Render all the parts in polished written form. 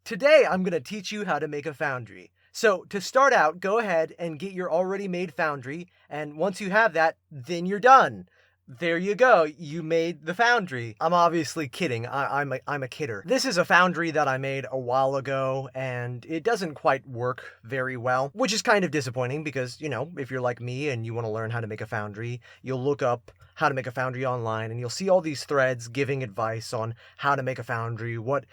Today, I'm going to teach you how to make a foundry. So to start out, go ahead and get your already made foundry, and once you have that, then you're done. There you go, you made the foundry. I'm obviously kidding, I'm a kidder. This is a foundry that I made a while ago, and it doesn't quite work very well, which is kind of disappointing because, if you're like me and you want to learn how to make a foundry, you'll look up how to make a foundry online, and you'll see all these threads giving advice on how to make a foundry, what,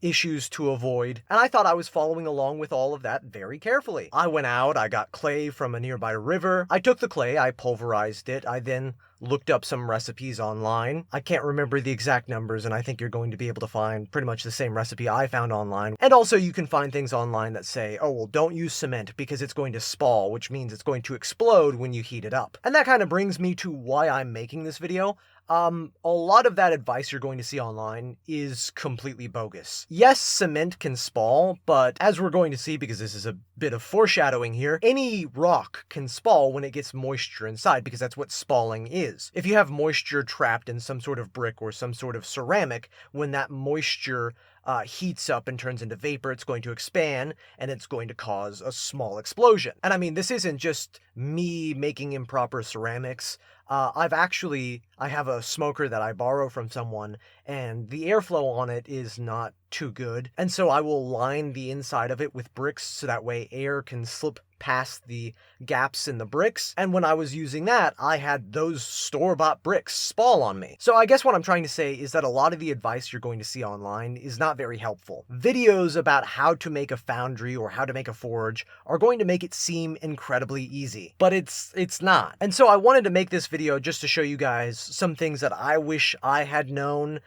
issues to avoid. And I thought I was following along with all of that very carefully. I went out, I got clay from a nearby river. I took the clay, I pulverized it. I then looked up some recipes online. I can't remember the exact numbers, and I think you're going to be able to find pretty much the same recipe I found online. And also you can find things online that say, oh, well, don't use cement because it's going to spall, which means it's going to explode when you heat it up. And that kind of brings me to why I'm making this video. A lot of that advice you're going to see online is completely bogus. Yes, cement can spall, but as we're going to see, because this is a bit of foreshadowing here, any rock can spall when it gets moisture inside, because that's what spalling is. If you have moisture trapped in some sort of brick or some sort of ceramic, when that moisture heats up and turns into vapor, it's going to expand and it's going to cause a small explosion. And I mean, this isn't just me making improper ceramics. I have a smoker that I borrow from someone, and the airflow on it is not too good. And so I will line the inside of it with bricks so that way air can slip past the gaps in the bricks. And when I was using that, I had those store-bought bricks spall on me. So I guess what I'm trying to say is that a lot of the advice you're going to see online is not very helpful. Videos about how to make a foundry or how to make a forge are going to make it seem incredibly easy, but it's not. And so I wanted to make this video just to show you guys some things that I wish I had known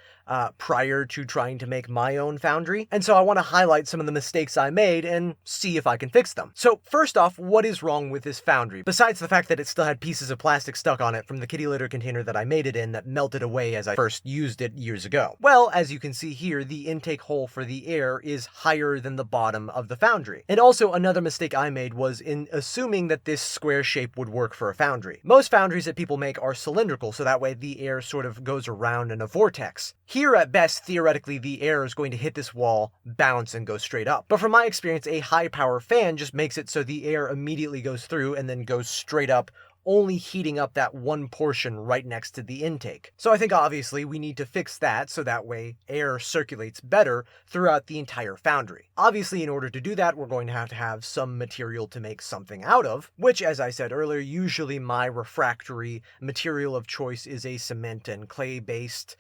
prior to trying to make my own foundry. And so I want to highlight some of the mistakes I made and see if I can fix them. So first off, what is wrong with this foundry? Besides the fact that it still had pieces of plastic stuck on it from the kitty litter container that I made it in that melted away as I first used it years ago. Well, as you can see here, the intake hole for the air is higher than the bottom of the foundry. And also another mistake I made was in assuming that this square shape would work for a foundry. Most foundries that people make are cylindrical, so that way the air sort of goes around in a vortex. Here, at best, theoretically, the air is going to hit this wall, bounce, and go straight up. But from my experience, a high-power fan just makes it so the air immediately goes through and then goes straight up, only heating up that one portion right next to the intake. So I think obviously we need to fix that so that way air circulates better throughout the entire foundry. Obviously, in order to do that, we're going to have some material to make something out of, which, as I said earlier, usually my refractory material of choice is a cement and clay-based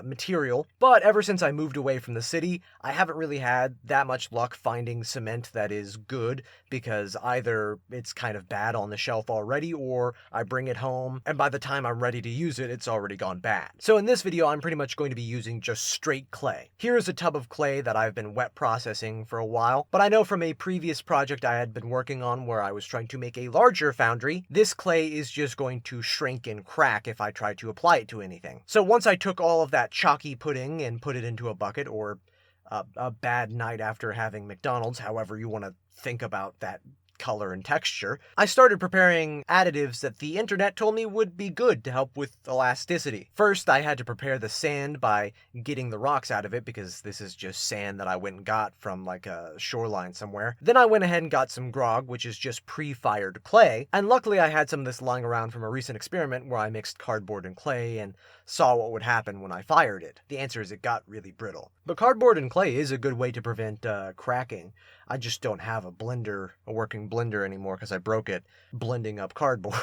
material. But ever since I moved away from the city, I haven't really had that much luck finding cement that is good, because either it's kind of bad on the shelf already, or I bring it home and by the time I'm ready to use it, it's already gone bad. So in this video, I'm pretty much going to be using just straight clay. Here's a tub of clay that I've been wet processing for a while, but I know from a previous project I had been working on where I was trying to make a larger foundry, this clay is just going to shrink and crack if I try to apply it to anything. So once I took all of that chalky pudding and put it into a bucket, or a bad night after having McDonald's, however you want to think about that color and texture, I started preparing additives that the internet told me would be good to help with elasticity. First, I had to prepare the sand by getting the rocks out of it, because this is just sand that I went and got from like a shoreline somewhere. Then I went ahead and got some grog, which is just pre-fired clay, and luckily I had some of this lying around from a recent experiment where I mixed cardboard and clay and saw what would happen when I fired it. The answer is it got really brittle. But cardboard and clay is a good way to prevent cracking. I just don't have a working blender anymore because I broke it blending up cardboard.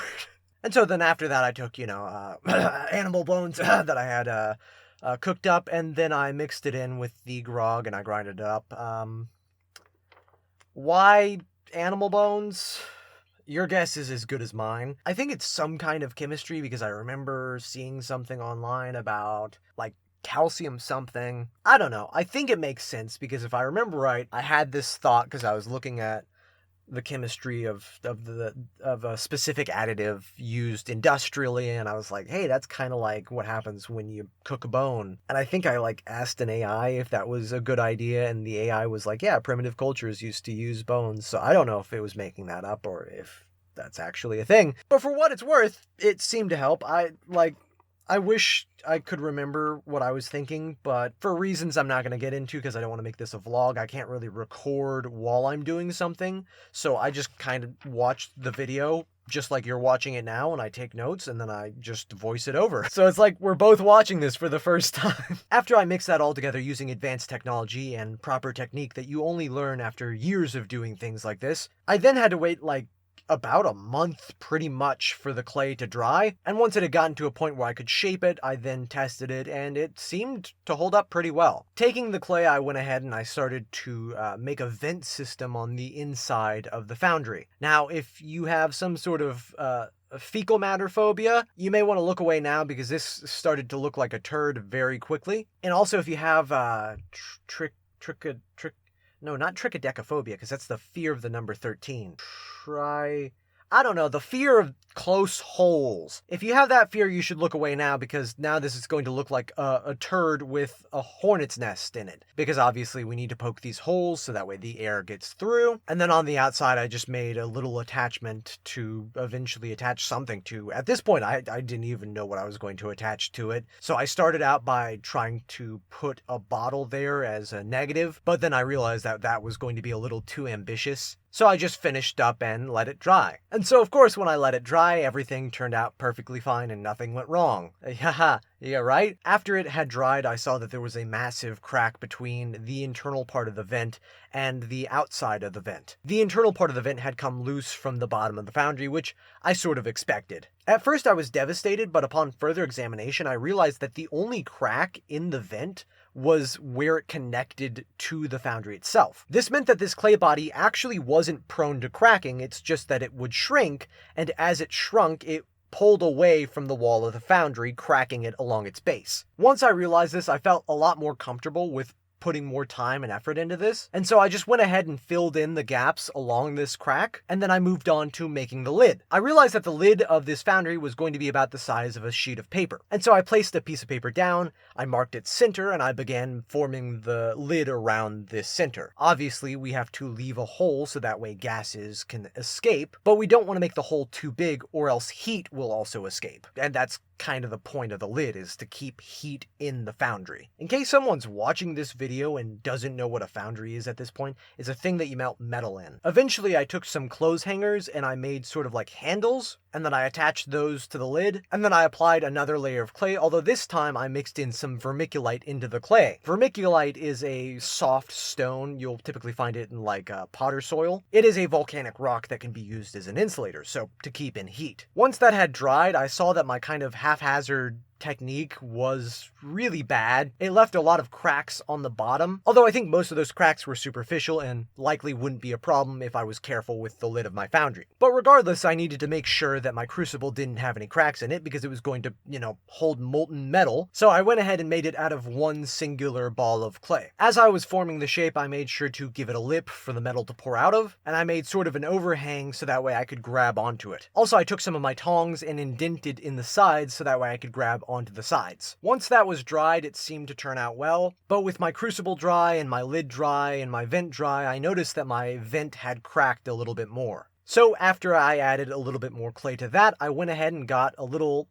And so then after that I took, animal bones that I had cooked up, and then I mixed it in with the grog and I grinded it up. Why animal bones? Your guess is as good as mine. I think it's some kind of chemistry, because I remember seeing something online about, like, calcium something. I don't know. I think it makes sense, because if I remember right, I had this thought because I was looking at the chemistry of a specific additive used industrially, and I was like, hey, that's kind of like what happens when you cook a bone. And I think I asked an AI if that was a good idea, and the AI was like, yeah, primitive cultures used to use bones. So I don't know if it was making that up or if that's actually a thing. But for what it's worth, it seemed to help. I wish I could remember what I was thinking, but for reasons I'm not going to get into because I don't want to make this a vlog, I can't really record while I'm doing something. So I just kind of watched the video just like you're watching it now, and I take notes and then I just voice it over. So it's like we're both watching this for the first time. After I mix that all together using advanced technology and proper technique that you only learn after years of doing things like this, I then had to wait like about a month pretty much for the clay to dry, and once it had gotten to a point where I could shape it, I then tested it and it seemed to hold up pretty well. Taking the clay, I went ahead and I started to make a vent system on the inside of the foundry. Now, if you have some sort of fecal matter phobia, you may want to look away now because this started to look like a turd very quickly. And also if you have not trichodecaphobia, because that's the fear of the number 13. I don't know, the fear of close holes. If you have that fear, you should look away now because now this is going to look like a turd with a hornet's nest in it. Because obviously we need to poke these holes so that way the air gets through. And then on the outside, I just made a little attachment to eventually attach something to. At this point, I didn't even know what I was going to attach to it. So I started out by trying to put a bottle there as a negative, but then I realized that that was going to be a little too ambitious. So I just finished up and let it dry. And so of course when I let it dry, everything turned out perfectly fine and nothing went wrong. Haha, yeah, right? After it had dried, I saw that there was a massive crack between the internal part of the vent and the outside of the vent. The internal part of the vent had come loose from the bottom of the foundry, which I sort of expected. At first I was devastated, but upon further examination, I realized that the only crack in the vent was where it connected to the foundry itself. This meant that this clay body actually wasn't prone to cracking, it's just that it would shrink, and as it shrunk, it pulled away from the wall of the foundry, cracking it along its base. Once I realized this, I felt a lot more comfortable with putting more time and effort into this, and so I just went ahead and filled in the gaps along this crack, and then I moved on to making the lid. I realized that the lid of this foundry was going to be about the size of a sheet of paper, and so I placed a piece of paper down, I marked its center, and I began forming the lid around this center. Obviously, we have to leave a hole so that way gases can escape, but we don't want to make the hole too big or else heat will also escape, and that's kind of the point of the lid, is to keep heat in the foundry. In case someone's watching this video and doesn't know what a foundry is at this point, it's a thing that you melt metal in. Eventually I took some clothes hangers and I made sort of like handles, and then I attached those to the lid, and then I applied another layer of clay, although this time I mixed in some vermiculite into the clay. Vermiculite is a soft stone. You'll typically find it in like potter soil. It is a volcanic rock that can be used as an insulator, so to keep in heat. Once that had dried, I saw that my kind of haphazard technique was really bad. It left a lot of cracks on the bottom, although I think most of those cracks were superficial and likely wouldn't be a problem if I was careful with the lid of my foundry. But regardless, I needed to make sure that my crucible didn't have any cracks in it because it was going to, hold molten metal, so I went ahead and made it out of one singular ball of clay. As I was forming the shape, I made sure to give it a lip for the metal to pour out of, and I made sort of an overhang so that way I could grab onto it. Also, I took some of my tongs and indented in the sides so that way I could grab onto the sides. Once that was dried, it seemed to turn out well, but with my crucible dry and my lid dry and my vent dry, I noticed that my vent had cracked a little bit more. So after I added a little bit more clay to that, I went ahead and got a little,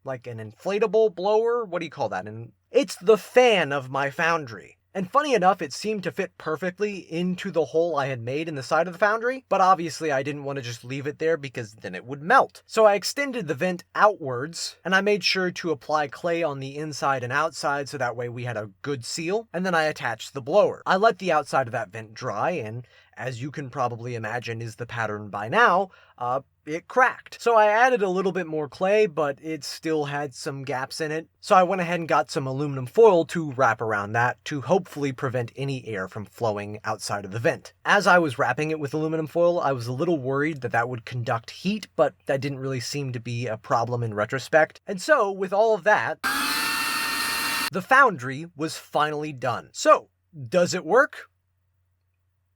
like an inflatable blower? What do you call that? It's the fan of my foundry. And funny enough, it seemed to fit perfectly into the hole I had made in the side of the foundry, but obviously I didn't want to just leave it there because then it would melt. So I extended the vent outwards, and I made sure to apply clay on the inside and outside so that way we had a good seal, and then I attached the blower. I let the outside of that vent dry, and as you can probably imagine is the pattern by now, it cracked. So I added a little bit more clay, but it still had some gaps in it. So I went ahead and got some aluminum foil to wrap around that to hopefully prevent any air from flowing outside of the vent. As I was wrapping it with aluminum foil, I was a little worried that that would conduct heat, but that didn't really seem to be a problem in retrospect. And so, with all of that, the foundry was finally done. So, does it work?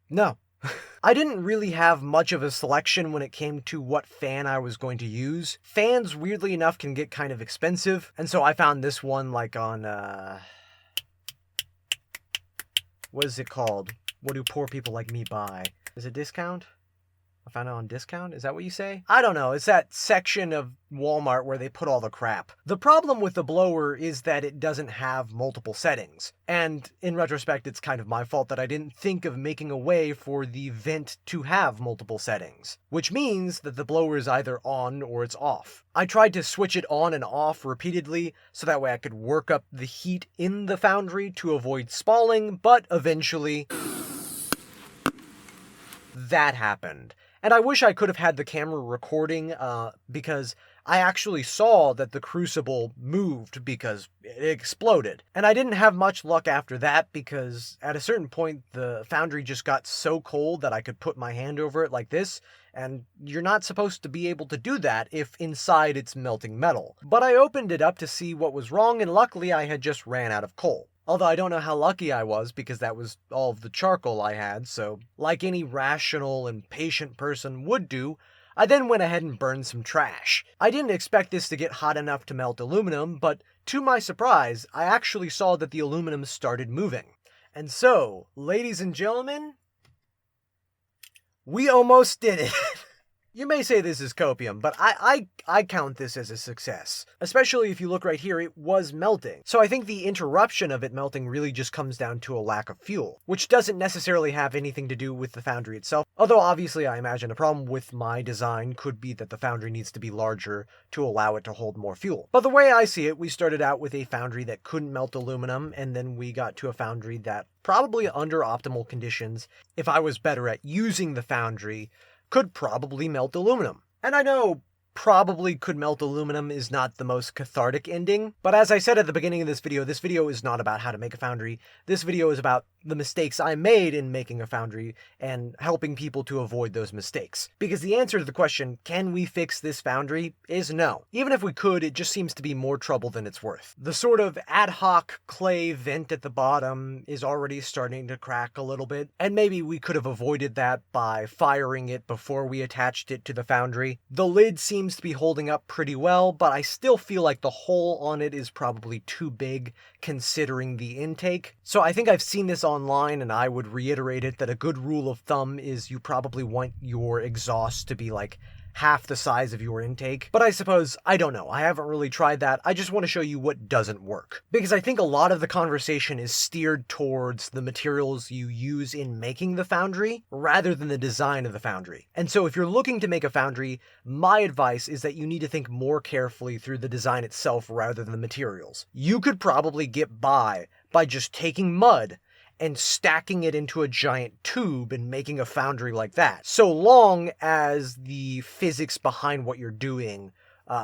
No. I didn't really have much of a selection when it came to what fan I was going to use. Fans, weirdly enough, can get kind of expensive, and so I found this one like on, what is it called? What do poor people like me buy? Is it discount? I found it on discount? Is that what you say? I don't know. It's that section of Walmart where they put all the crap. The problem with the blower is that it doesn't have multiple settings. And in retrospect, it's kind of my fault that I didn't think of making a way for the vent to have multiple settings, which means that the blower is either on or it's off. I tried to switch it on and off repeatedly so that way I could work up the heat in the foundry to avoid spalling, but eventually that happened. And I wish I could have had the camera recording because I actually saw that the crucible moved because it exploded. And I didn't have much luck after that because at a certain point the foundry just got so cold that I could put my hand over it like this, and you're not supposed to be able to do that if inside it's melting metal. But I opened it up to see what was wrong, and luckily I had just ran out of coal. Although I don't know how lucky I was because that was all of the charcoal I had, so like any rational and patient person would do, I then went ahead and burned some trash. I didn't expect this to get hot enough to melt aluminum, but to my surprise, I actually saw that the aluminum started moving. And so, ladies and gentlemen, we almost did it. You may say this is copium, but I count this as a success. Especially if you look right here, it was melting. So I think the interruption of it melting really just comes down to a lack of fuel, which doesn't necessarily have anything to do with the foundry itself. Although obviously I imagine a problem with my design could be that the foundry needs to be larger to allow it to hold more fuel. But the way I see it, we started out with a foundry that couldn't melt aluminum, and then we got to a foundry that probably under optimal conditions, if I was better at using the foundry, could probably melt aluminum. And I know probably could melt aluminum is not the most cathartic ending, but as I said at the beginning of this video is not about how to make a foundry. This video is about the mistakes I made in making a foundry and helping people to avoid those mistakes. Because the answer to the question, can we fix this foundry, is no. Even if we could, it just seems to be more trouble than it's worth. The sort of ad hoc clay vent at the bottom is already starting to crack a little bit, and maybe we could have avoided that by firing it before we attached it to the foundry. The lid seems to be holding up pretty well, but I still feel like the hole on it is probably too big considering the intake. So I think I've seen this online, and I would reiterate it, that a good rule of thumb is you probably want your exhaust to be like half the size of your intake. But I suppose, I don't know, I haven't really tried that. I just want to show you what doesn't work. Because I think a lot of the conversation is steered towards the materials you use in making the foundry, rather than the design of the foundry. And so if you're looking to make a foundry, my advice is that you need to think more carefully through the design itself rather than the materials. You could probably get by just taking mud and stacking it into a giant tube and making a foundry like that, so long as the physics behind what you're doing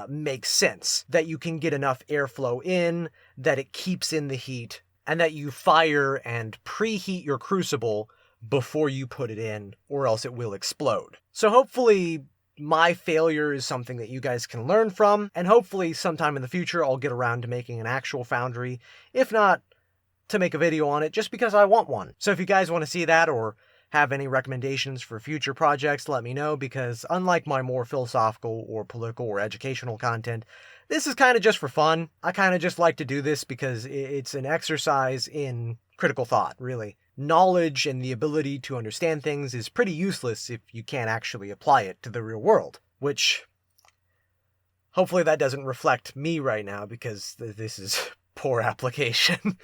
makes sense. That you can get enough airflow in, that it keeps in the heat, and that you fire and preheat your crucible before you put it in, or else it will explode. So hopefully my failure is something that you guys can learn from, and hopefully sometime in the future I'll get around to making an actual foundry. If not, to make a video on it just because I want one. So if you guys want to see that or have any recommendations for future projects, let me know, because unlike my more philosophical or political or educational content, this is kind of just for fun. I kind of just like to do this because it's an exercise in critical thought, really. Knowledge and the ability to understand things is pretty useless if you can't actually apply it to the real world, which hopefully that doesn't reflect me right now, because this is poor application.